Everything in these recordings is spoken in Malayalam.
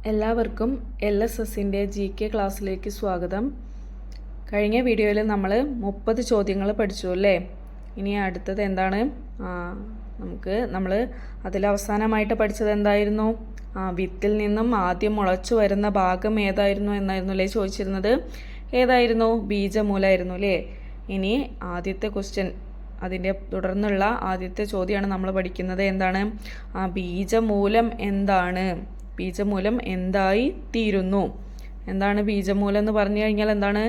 എല്ലാവർക്കും LSSൻ്റെ GK ക്ലാസ്സിലേക്ക് സ്വാഗതം. കഴിഞ്ഞ വീഡിയോയിൽ നമ്മൾ 30 ചോദ്യങ്ങൾ പഠിച്ചു അല്ലേ? ഇനി അടുത്തത് എന്താണ്? നമ്മൾ അതിൽ അവസാനമായിട്ട് പഠിച്ചത് എന്തായിരുന്നു? വിത്തിൽ നിന്നും ആദ്യം മുളച്ചു വരുന്ന ഭാഗം ഏതായിരുന്നു എന്നായിരുന്നു അല്ലേ ചോദിച്ചിരുന്നത്? ഏതായിരുന്നു? ബീജമൂലമായിരുന്നു അല്ലേ? ഇനി ആദ്യത്തെ ക്വസ്റ്റ്യൻ, അതിൻ്റെ തുടർന്നുള്ള ആദ്യത്തെ ചോദ്യമാണ് നമ്മൾ പഠിക്കുന്നത്. എന്താണ്? ബീജമൂലം എന്താണ്? ബീജമൂലം എന്തായി തീരുന്നു? എന്താണ് ബീജമൂലം എന്ന് പറഞ്ഞു കഴിഞ്ഞാൽ എന്താണ്?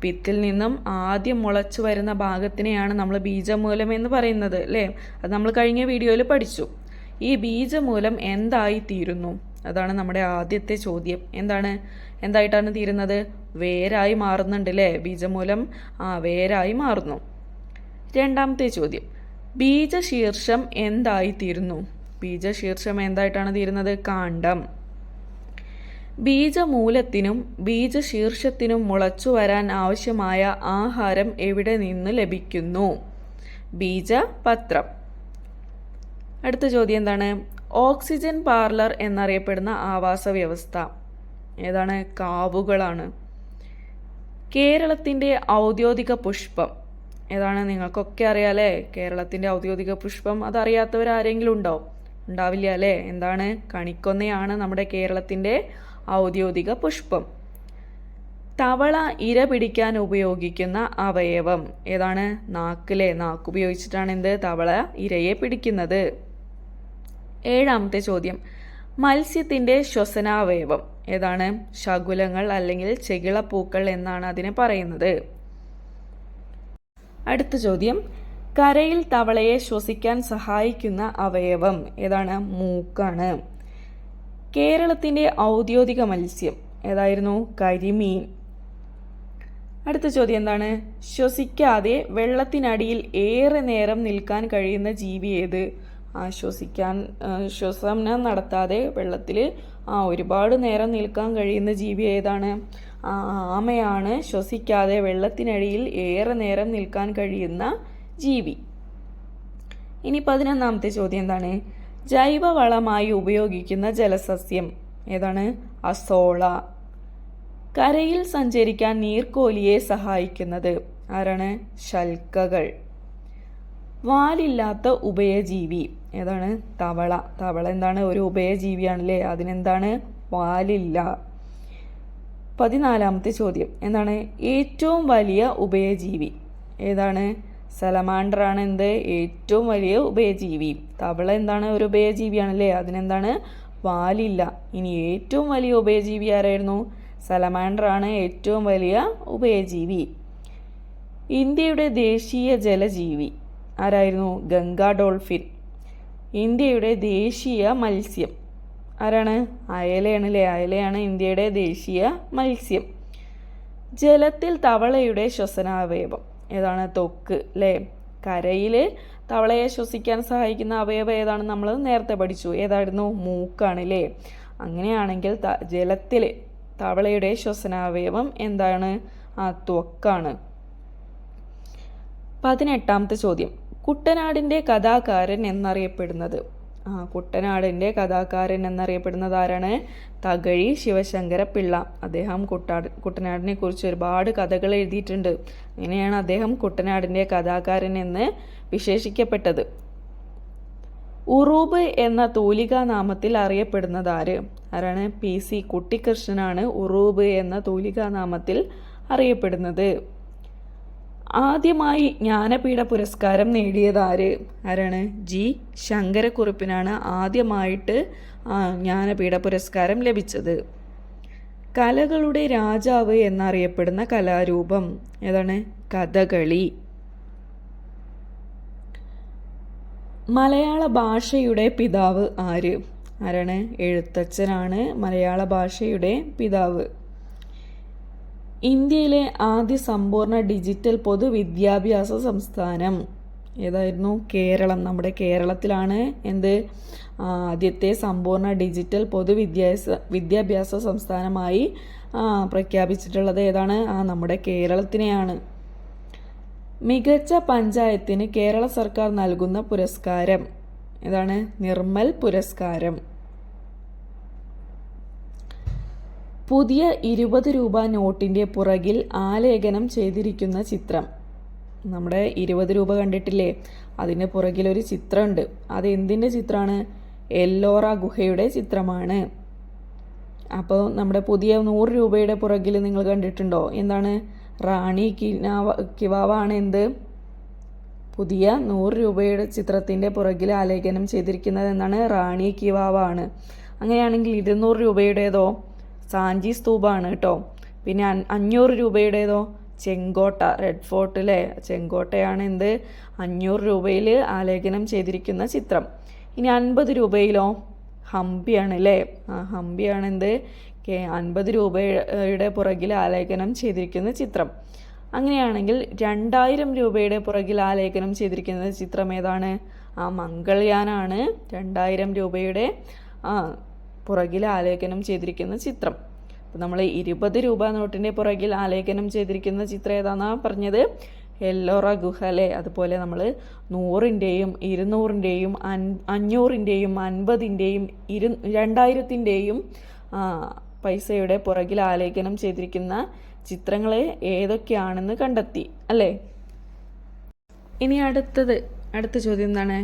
വിത്തിൽ നിന്നും ആദ്യം മുളച്ചു വരുന്ന ഭാഗത്തിനെയാണ് നമ്മൾ ബീജമൂലം എന്ന് പറയുന്നത് അല്ലേ? അത് നമ്മൾ കഴിഞ്ഞ വീഡിയോയിൽ പഠിച്ചു. ഈ ബീജമൂലം എന്തായി തീരുന്നു? അതാണ് നമ്മുടെ ആദ്യത്തെ ചോദ്യം. എന്തായിട്ടാണ് തീരുന്നത്? വേരായി മാറുന്നുണ്ട് അല്ലേ? ബീജമൂലം വേരായി മാറുന്നു. രണ്ടാമത്തെ ചോദ്യം, ബീജശീർഷം എന്തായി തീരുന്നു? ബീജശീർഷം എന്തായിട്ടാണ് തീരുന്നത്? കാണ്ഡം. ബീജമൂലത്തിനും ബീജശീർഷത്തിനും മുളച്ചു വരാൻ ആവശ്യമായ ആഹാരം എവിടെ നിന്ന് ലഭിക്കുന്നു? ബീജപത്രം. അടുത്ത ചോദ്യം എന്താണ്? ഓക്സിജൻ പാർലർ എന്നറിയപ്പെടുന്ന ആവാസ വ്യവസ്ഥ ഏതാണ്? കാവുകളാണ്. കേരളത്തിൻ്റെ ഔദ്യോഗിക പുഷ്പം ഏതാണ്? നിങ്ങൾക്കൊക്കെ അറിയാലേ കേരളത്തിൻ്റെ ഔദ്യോഗിക പുഷ്പം. അതറിയാത്തവരാരെങ്കിലും ഉണ്ടോ? ഉണ്ടാവില്ല അല്ലേ? എന്താണ്? കണിക്കൊന്നയാണ് നമ്മുടെ കേരളത്തിൻ്റെ ഔദ്യോഗിക പുഷ്പം. തവള ഇര പിടിക്കാൻ ഉപയോഗിക്കുന്ന അവയവം ഏതാണ്? നാക്കിലെ നാക്കുപയോഗിച്ചിട്ടാണ് തവള ഇരയെ പിടിക്കുന്നത്. ഏഴാമത്തെ ചോദ്യം, മത്സ്യത്തിൻ്റെ ശ്വസനാവയവം ഏതാണ്? ശകുലങ്ങൾ അല്ലെങ്കിൽ ചെകിളപ്പൂക്കൾ എന്നാണ് അതിനെ പറയുന്നത്. അടുത്ത ചോദ്യം, കരയിൽ തവളയെ ശ്വസിക്കാൻ സഹായിക്കുന്ന അവയവം ഏതാണ്? മൂക്കാണ്. കേരളത്തിൻ്റെ ഔദ്യോഗിക മത്സ്യം ഏതായിരുന്നു? കരിമീൻ. അടുത്ത ചോദ്യം എന്താണ്? ശ്വസിക്കാതെ വെള്ളത്തിനടിയിൽ ഏറെ നേരം നിൽക്കാൻ കഴിയുന്ന ജീവി ഏത്? ശ്വസനം നടത്താതെ വെള്ളത്തിൽ ഒരുപാട് നേരം നിൽക്കാൻ കഴിയുന്ന ജീവി ഏതാണ്? ആമയാണ് ശ്വസിക്കാതെ വെള്ളത്തിനടിയിൽ ഏറെ നേരം നിൽക്കാൻ കഴിയുന്ന ജീവി. ഇനി 11ാമത്തെ ചോദ്യം എന്താണ്? ജൈവവളമായി ഉപയോഗിക്കുന്ന ജലസസ്യം ഏതാണ്? അസോള. കരയിൽ സഞ്ചരിക്കാൻ നീർക്കോലിയെ സഹായിക്കുന്നത് ആരാണ്? ശൽക്കകൾ. വാലില്ലാത്ത ഉഭയജീവി ഏതാണ്? തവള. തവള എന്താണ്? ഒരു ഉഭയജീവിയാണല്ലേ? അതിനെന്താണ്? വാലില്ല. 14ാമത്തെ ചോദ്യം എന്താണ്? ഏറ്റവും വലിയ ഉഭയജീവി ഏതാണ്? സലമാൻഡർ ആണ് ഏറ്റവും വലിയ ഉഭയജീവി. തവള എന്താണ്? ഒരു ഉഭയജീവിയാണല്ലേ? അതിനെന്താണ്? വാലില്ല. ഇനി ഏറ്റവും വലിയ ഉഭയജീവി ആരായിരുന്നു? സലമാൻഡർ ആണ് ഏറ്റവും വലിയ ഉഭയജീവി. ഇന്ത്യയുടെ ദേശീയ ജലജീവി ആരായിരുന്നു? ഗംഗാ ഡോൾഫിൻ. ഇന്ത്യയുടെ ദേശീയ മത്സ്യം ആരാണ്? അയലയാണല്ലേ? അയലയാണ് ഇന്ത്യയുടെ ദേശീയ മത്സ്യം. ജലത്തിൽ തവളയുടെ ശ്വസനാവയവം ഏതാണ്? ത്വക്ക് അല്ലേ? കരയിൽ തവളയെ ശ്വസിക്കാൻ സഹായിക്കുന്ന അവയവം ഏതാണ്? നമ്മൾ നേരത്തെ പഠിച്ചു. ഏതായിരുന്നു? മൂക്കാണ് അല്ലേ? അങ്ങനെയാണെങ്കിൽ ജലത്തിൽ തവളയുടെ ശ്വസനാവയവം എന്താണ്? ത്വക്കാണ്. 18ാമത്തെ ചോദ്യം, കുട്ടനാടിൻ്റെ കഥാകാരൻ എന്നറിയപ്പെടുന്നത് കുട്ടനാടിൻ്റെ കഥാകാരൻ എന്നറിയപ്പെടുന്നത് ആരാണ്? തകഴി ശിവശങ്കര പിള്ള. അദ്ദേഹം കുട്ടനാടിനെ കുറിച്ച് ഒരുപാട് കഥകൾ എഴുതിയിട്ടുണ്ട്. അങ്ങനെയാണ് അദ്ദേഹം കുട്ടനാടിൻ്റെ കഥാകാരൻ എന്ന് വിശേഷിക്കപ്പെട്ടത്. ഉറൂബ് എന്ന തൂലികാ നാമത്തിൽ അറിയപ്പെടുന്നത് ആരാണ്? PC കുട്ടിക്കൃഷ്ണനാണ് ഉറൂബ് എന്ന തൂലികാ നാമത്തിൽ അറിയപ്പെടുന്നത്. ആദ്യമായി ജ്ഞാനപീഠ പുരസ്കാരം നേടിയത് ആരാണ്? G ശങ്കരക്കുറുപ്പിനാണ് ആദ്യമായിട്ട് ജ്ഞാനപീഠ പുരസ്കാരം ലഭിച്ചത്. കലകളുടെ രാജാവ് എന്നറിയപ്പെടുന്ന കലാരൂപം ഏതാണ്? കഥകളി. മലയാള ഭാഷയുടെ പിതാവ് ആരാണ്? എഴുത്തച്ഛനാണ് മലയാള ഭാഷയുടെ പിതാവ്. ഇന്ത്യയിലെ ആദ്യ സമ്പൂർണ്ണ ഡിജിറ്റൽ പൊതുവിദ്യാഭ്യാസ സംസ്ഥാനം ഏതായിരുന്നു? കേരളം. നമ്മുടെ കേരളത്തിലാണ് ആദ്യത്തെ സമ്പൂർണ്ണ ഡിജിറ്റൽ വിദ്യാഭ്യാസ സംസ്ഥാനമായി പ്രഖ്യാപിച്ചിട്ടുള്ളത് ഏതാണ്? നമ്മുടെ കേരളത്തിനെയാണ്. മികച്ച പഞ്ചായത്തിന് കേരള സർക്കാർ നൽകുന്ന പുരസ്കാരം ഏതാണ്? നിർമ്മൽ പുരസ്കാരം. പുതിയ 20 രൂപ നോട്ടിൻ്റെ പുറകിൽ ആലേഖനം ചെയ്തിരിക്കുന്ന ചിത്രം. നമ്മുടെ 20 രൂപ കണ്ടിട്ടില്ലേ, അതിന് പുറകിലൊരു ചിത്രമുണ്ട്. അത് എന്തിൻ്റെ ചിത്രമാണ്? എല്ലോറ ഗുഹയുടെ ചിത്രമാണ്. അപ്പോൾ നമ്മുടെ പുതിയ 100 രൂപയുടെ പുറകിൽ നിങ്ങൾ കണ്ടിട്ടുണ്ടോ? എന്താണ്? റാണി കിവാവാണ് എന്ത്? പുതിയ 100 രൂപയുടെ ചിത്രത്തിൻ്റെ പുറകിൽ ആലേഖനം ചെയ്തിരിക്കുന്നത് എന്നാണ്? റാണി കിവാവാണ്. അങ്ങനെയാണെങ്കിൽ 200 രൂപയുടേതോ? സാഞ്ചി സ്തൂപാണ് കേട്ടോ. പിന്നെ 500 രൂപയുടേതോ? ചെങ്കോട്ട, റെഡ് ഫോർട്ട് അല്ലേ, ചെങ്കോട്ടയാണ് എന്ത്? 500 രൂപയിൽ ആലേഖനം ചെയ്തിരിക്കുന്ന ചിത്രം. ഇനി 50 രൂപയിലോ? ഹംപിയാണ് അല്ലേ, ഹംപിയാണ് എന്ത്? 50 രൂപയുടെ പുറകിൽ ആലേഖനം ചെയ്തിരിക്കുന്ന ചിത്രം. അങ്ങനെയാണെങ്കിൽ 2000 രൂപയുടെ പുറകിൽ ആലേഖനം ചെയ്തിരിക്കുന്ന ചിത്രം ഏതാണ്? മംഗൾയാനാണ് 2000 രൂപയുടെ പുറകിൽ ആലേഖനം ചെയ്തിരിക്കുന്ന ചിത്രം. അപ്പോൾ നമ്മൾ 20 രൂപ നോട്ടിൻ്റെ പുറകിൽ ആലേഖനം ചെയ്തിരിക്കുന്ന ചിത്രം ഏതാണെന്നാണ് പറഞ്ഞത്? എല്ലോറ ഗുഹ അല്ലേ. അതുപോലെ നമ്മൾ 100ൻ്റെയും 200ൻ്റെയും 500ൻ്റെയും 50ൻ്റെയും 2000ൻ്റെയും പൈസയുടെ പുറകിൽ ആലേഖനം ചെയ്തിരിക്കുന്ന ചിത്രങ്ങൾ ഏതൊക്കെയാണെന്ന് കണ്ടെത്തി അല്ലേ. ഇനി അടുത്ത ചോദ്യം എന്താണ്?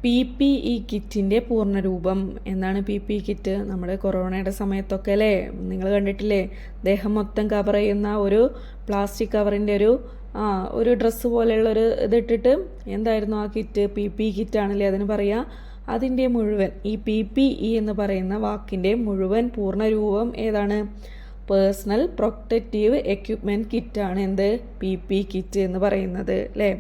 PPE കിറ്റിൻ്റെ പൂർണ്ണരൂപം എന്താണ്? PPE കിറ്റ് നമ്മുടെ കൊറോണയുടെ സമയത്തൊക്കെ അല്ലേ, നിങ്ങൾ കണ്ടിട്ടില്ലേ, ദേഹം മൊത്തം കവർ ചെയ്യുന്ന ഒരു പ്ലാസ്റ്റിക് കവറിൻ്റെ ഒരു ഡ്രസ്സ് പോലെയുള്ളൊരു ഇതിട്ടിട്ട് എന്തായിരുന്നു ആ കിറ്റ്? PPE കിറ്റാണല്ലേ അതിന് പറയുക. അതിൻ്റെ മുഴുവൻ, ഈ PPE എന്ന് പറയുന്ന വാക്കിൻ്റെ മുഴുവൻ പൂർണ്ണരൂപം ഏതാണ്? പേഴ്സണൽ പ്രൊട്ടക്റ്റീവ് എക്യുപ്മെൻറ്റ് കിറ്റാണ് എന്ത്? PPE കിറ്റ് എന്ന് പറയുന്നത് അല്ലേ.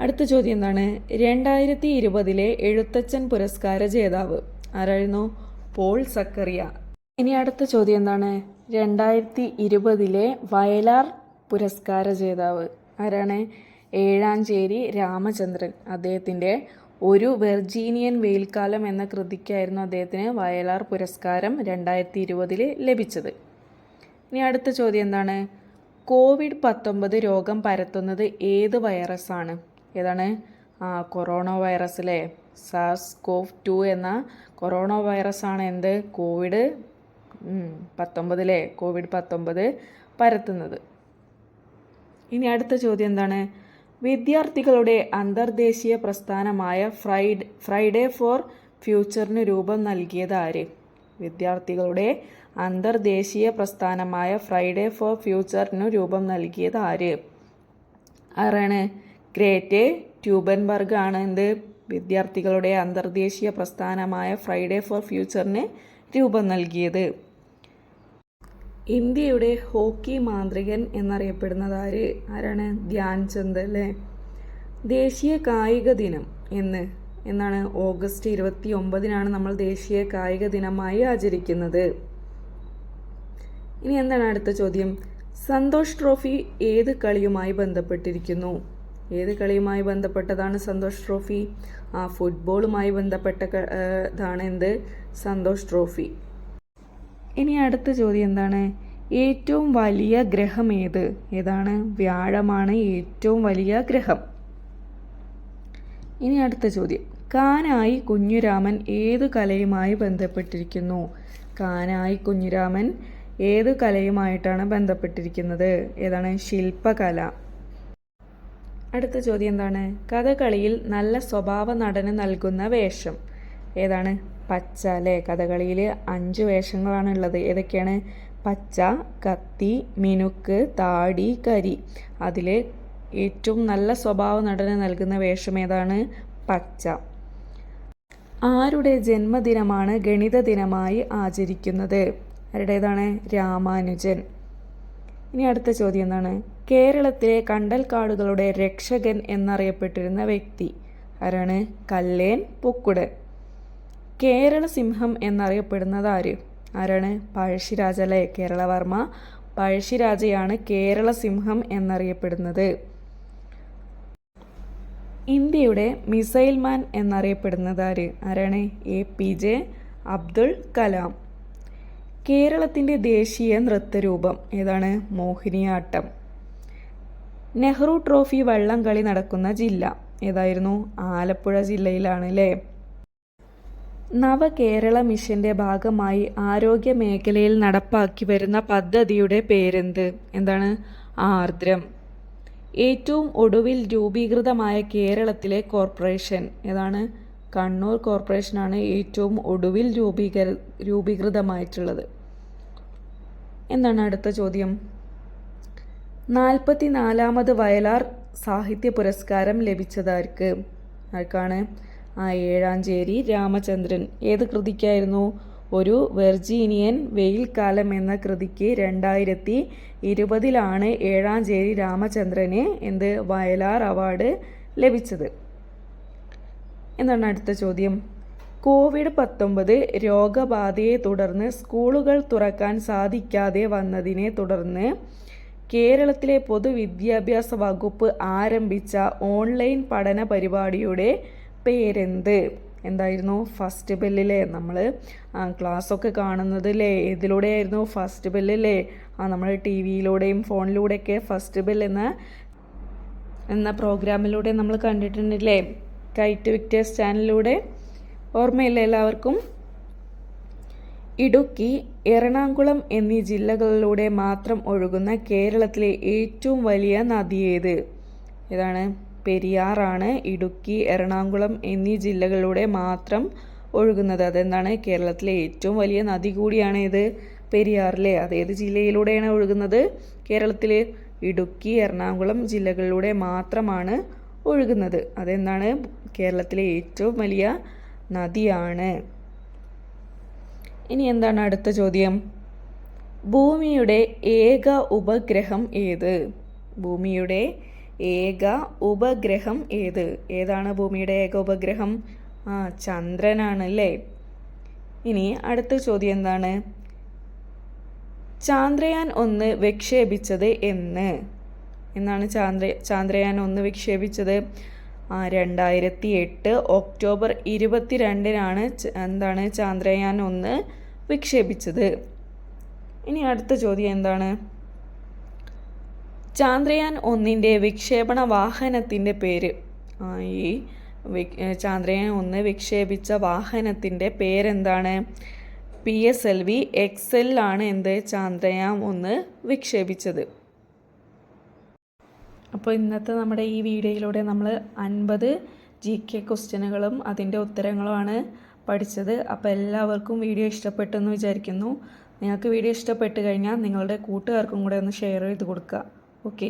അടുത്ത ചോദ്യം എന്താണ്? 2020 എഴുത്തച്ഛൻ പുരസ്കാര ജേതാവ് ആരായിരുന്നു? പോൾ സക്കറിയ. ഇനി അടുത്ത ചോദ്യം എന്താണ്? 2020 വയലാർ പുരസ്കാര ജേതാവ് ആരാണ്? ഏഴാഞ്ചേരി രാമചന്ദ്രൻ. അദ്ദേഹത്തിൻ്റെ ഒരു വെർജീനിയൻ വെയിൽക്കാലം എന്ന കൃതിക്കായിരുന്നു അദ്ദേഹത്തിന് വയലാർ പുരസ്കാരം 2020 ലഭിച്ചത്. ഇനി അടുത്ത ചോദ്യം എന്താണ്? COVID-19 രോഗം പരത്തുന്നത് ഏത് വൈറസാണ്? ഏതാണ്? കൊറോണ വൈറസ് അല്ലേ. SARS-CoV-2 എന്ന കൊറോണ വൈറസാണ് എന്ത്? COVID-19 പരത്തുന്നത്. ഇനി അടുത്ത ചോദ്യം എന്താണ്? വിദ്യാർത്ഥികളുടെ അന്തർദേശീയ പ്രസ്ഥാനമായ ഫ്രൈഡേ ഫോർ ഫ്യൂച്ചറിന് രൂപം നൽകിയത് ആര്? വിദ്യാർത്ഥികളുടെ അന്തർദേശീയ പ്രസ്ഥാനമായ ഫ്രൈഡേ ഫോർ ഫ്യൂച്ചറിന് രൂപം നൽകിയത് ആര്? ആരാണ്? ഗ്രേറ്റ് ട്യൂബൻബർഗ് ആണ് എന്ത്? വിദ്യാർത്ഥികളുടെ അന്തർദേശീയ പ്രസ്ഥാനമായ ഫ്രൈഡേ ഫോർ ഫ്യൂച്ചറിന് രൂപം നൽകിയത്. ഇന്ത്യയുടെ ഹോക്കി മാന്ത്രികൻ എന്നറിയപ്പെടുന്നത് ആരാണ്? ധ്യാൻ ചന്ദ് അല്ലേ. ദേശീയ കായിക ദിനം എന്നാണ്? ഓഗസ്റ്റ് 29 നമ്മൾ ദേശീയ കായിക ദിനമായി ആചരിക്കുന്നത്. ഇനി എന്താണ് അടുത്ത ചോദ്യം? സന്തോഷ് ട്രോഫി ഏത് കളിയുമായി ബന്ധപ്പെട്ടിരിക്കുന്നു? ഏത് കളിയുമായി ബന്ധപ്പെട്ടതാണ് സന്തോഷ് ട്രോഫി? ഫുട്ബോളുമായി ബന്ധപ്പെട്ടതാണ് എന്ത്? സന്തോഷ് ട്രോഫി. ഇനി അടുത്ത ചോദ്യം എന്താണ്? ഏറ്റവും വലിയ ഗ്രഹം ഏതാണ്? വ്യാഴമാണ് ഏറ്റവും വലിയ ഗ്രഹം. ഇനി അടുത്ത ചോദ്യം. കാനായി കുഞ്ഞുരാമൻ ഏത് കലയുമായി ബന്ധപ്പെട്ടിരിക്കുന്നു? കാനായി കുഞ്ഞുരാമൻ ഏത് കലയുമായിട്ടാണ് ബന്ധപ്പെട്ടിരിക്കുന്നത്? ഏതാണ്? ശില്പകല. അടുത്ത ചോദ്യം എന്താണ്? കഥകളിയിൽ നല്ല സ്വഭാവ നടന് നൽകുന്ന വേഷം ഏതാണ്? പച്ച അല്ലേ. കഥകളിയിൽ 5 വേഷങ്ങളാണ് ഉള്ളത്. ഏതൊക്കെയാണ്? പച്ച, കത്തി, മിനുക്ക്, താടി, കരി. അതിൽ ഏറ്റവും നല്ല സ്വഭാവ നടന് നൽകുന്ന വേഷം ഏതാണ്? പച്ച. ആരുടെ ജന്മദിനമാണ് ഗണിത ദിനമായി ആചരിക്കുന്നത്? ആരുടേതാണ്? രാമാനുജൻ. ഇനി അടുത്ത ചോദ്യം എന്താണ്? കേരളത്തിലെ കണ്ടൽക്കാടുകളുടെ രക്ഷകൻ എന്നറിയപ്പെട്ടിരുന്ന വ്യക്തി ആരാണ്? കല്ലേൻ പൊക്കുടൻ. കേരള സിംഹം എന്നറിയപ്പെടുന്നത് ആരാണ്? പഴശ്ശിരാജ അല്ലേ. കേരളവർമ്മ പഴശ്ശിരാജയാണ് കേരള സിംഹം എന്നറിയപ്പെടുന്നത്. ഇന്ത്യയുടെ മിസൈൽ മാൻ എന്നറിയപ്പെടുന്നത് ആരാണ്? APJ അബ്ദുൾ കലാം. കേരളത്തിൻ്റെ ദേശീയ നൃത്തരൂപം ഏതാണ്? മോഹിനിയാട്ടം. നെഹ്റു ട്രോഫി വള്ളംകളി നടക്കുന്ന ജില്ല ഏതായിരുന്നു? ആലപ്പുഴ ജില്ലയിലാണ് അല്ലേ. നവകേരള മിഷന്റെ ഭാഗമായി ആരോഗ്യ മേഖലയിൽ നടപ്പാക്കി വരുന്ന പദ്ധതിയുടെ പേരെന്ത്? എന്താണ്? ആർദ്രം. ഏറ്റവും ഒടുവിൽ രൂപീകൃതമായ കേരളത്തിലെ കോർപ്പറേഷൻ ഏതാണ്? കണ്ണൂർ കോർപ്പറേഷനാണ് ഏറ്റവും ഒടുവിൽ രൂപീകൃതമായിട്ടുള്ളത്. എന്താണ് അടുത്ത ചോദ്യം? 44ാമത് വയലാർ സാഹിത്യ പുരസ്കാരം ലഭിച്ചതാർക്ക്? ആർക്കാണ്? ഏഴാഞ്ചേരി രാമചന്ദ്രൻ. ഏത് കൃതിക്കായിരുന്നു? ഒരു വെർജീനിയൻ വെയിൽക്കാലം എന്ന കൃതിക്ക് 2020 ഏഴാഞ്ചേരി രാമചന്ദ്രന് വയലാർ അവാർഡ് ലഭിച്ചത്. എന്താണ് അടുത്ത ചോദ്യം? COVID-19 രോഗബാധയെ തുടർന്ന് സ്കൂളുകൾ തുറക്കാൻ സാധിക്കാതെ വന്നതിനെ തുടർന്ന് കേരളത്തിലെ പൊതുവിദ്യാഭ്യാസ വകുപ്പ് ആരംഭിച്ച ഓൺലൈൻ പഠന പരിപാടിയുടെ പേരെന്ത്? എന്തായിരുന്നു? ഫസ്റ്റ് ബെല്ലിലെ നമ്മൾ ക്ലാസ്സൊക്കെ കാണുന്നത് ഇതിലൂടെയായിരുന്നു. ഫസ്റ്റ് ബെല്ലിലെ നമ്മൾ TV-യിലൂടെയും ഫോണിലൂടെയൊക്കെ ഫസ്റ്റ് ബെൽ എന്ന പ്രോഗ്രാമിലൂടെ നമ്മൾ കണ്ടിട്ടുണ്ടല്ലേ, കൈറ്റ് വിക്ടേഴ്സ് ചാനലിലൂടെ. ഓർമ്മയില്ല എല്ലാവർക്കും? ഇടുക്കി, എറണാകുളം എന്നീ ജില്ലകളിലൂടെ മാത്രം ഒഴുകുന്ന കേരളത്തിലെ ഏറ്റവും വലിയ നദി ഏത്? ഏതാണ്? പെരിയാറാണ്. ഇടുക്കി, എറണാകുളം എന്നീ ജില്ലകളിലൂടെ മാത്രം ഒഴുകുന്നത്. അതെന്താണ്? കേരളത്തിലെ ഏറ്റവും വലിയ നദി കൂടിയാണ് ഇത് പെരിയാറിലെ. അതേത് ജില്ലയിലൂടെയാണ് ഒഴുകുന്നത്? കേരളത്തിൽ ഇടുക്കി, എറണാകുളം ജില്ലകളിലൂടെ മാത്രമാണ് ഒഴുകുന്നത്. അതെന്താണ്? കേരളത്തിലെ ഏറ്റവും വലിയ നദിയാണ്. ഇനി എന്താണ് അടുത്ത ചോദ്യം? ഭൂമിയുടെ ഏക ഉപഗ്രഹം ഏത്? ഭൂമിയുടെ ഏക ഉപഗ്രഹം ഏത്? ഏതാണ് ഭൂമിയുടെ ഏക ഉപഗ്രഹം? ചന്ദ്രനാണ് അല്ലേ. ഇനി അടുത്ത ചോദ്യം എന്താണ്? ചാന്ദ്രയാൻ 1 വിക്ഷേപിച്ചത് എന്നാണ് ചാന്ദ്രയാൻ 1 വിക്ഷേപിച്ചത്? 2008 ഒക്ടോബർ 22 എന്താണ് ചാന്ദ്രയാൻ 1 വിക്ഷേപിച്ചത്. ഇനി അടുത്ത ചോദ്യം എന്താണ്? ചാന്ദ്രയാൻ 1 വിക്ഷേപണ വാഹനത്തിൻ്റെ പേര്. ഈ ചാന്ദ്രയാൻ 1 വിക്ഷേപിച്ച വാഹനത്തിൻ്റെ പേരെന്താണ്? PSLV XL ആണ് ചാന്ദ്രയാൻ 1 വിക്ഷേപിച്ചത്. അപ്പോൾ ഇന്നത്തെ നമ്മുടെ ഈ വീഡിയോയിലൂടെ നമ്മൾ 50 GK ക്വസ്റ്റ്യനുകളും അതിൻ്റെ ഉത്തരങ്ങളുമാണ് പഠിച്ചത്. അപ്പോൾ എല്ലാവർക്കും വീഡിയോ ഇഷ്ടപ്പെട്ടെന്ന് വിചാരിക്കുന്നു. നിങ്ങൾക്ക് വീഡിയോ ഇഷ്ടപ്പെട്ട് കഴിഞ്ഞാൽ നിങ്ങളുടെ കൂട്ടുകാർക്കും കൂടെ ഒന്ന് ഷെയർ ചെയ്ത് കൊടുക്കുക. ഓക്കെ.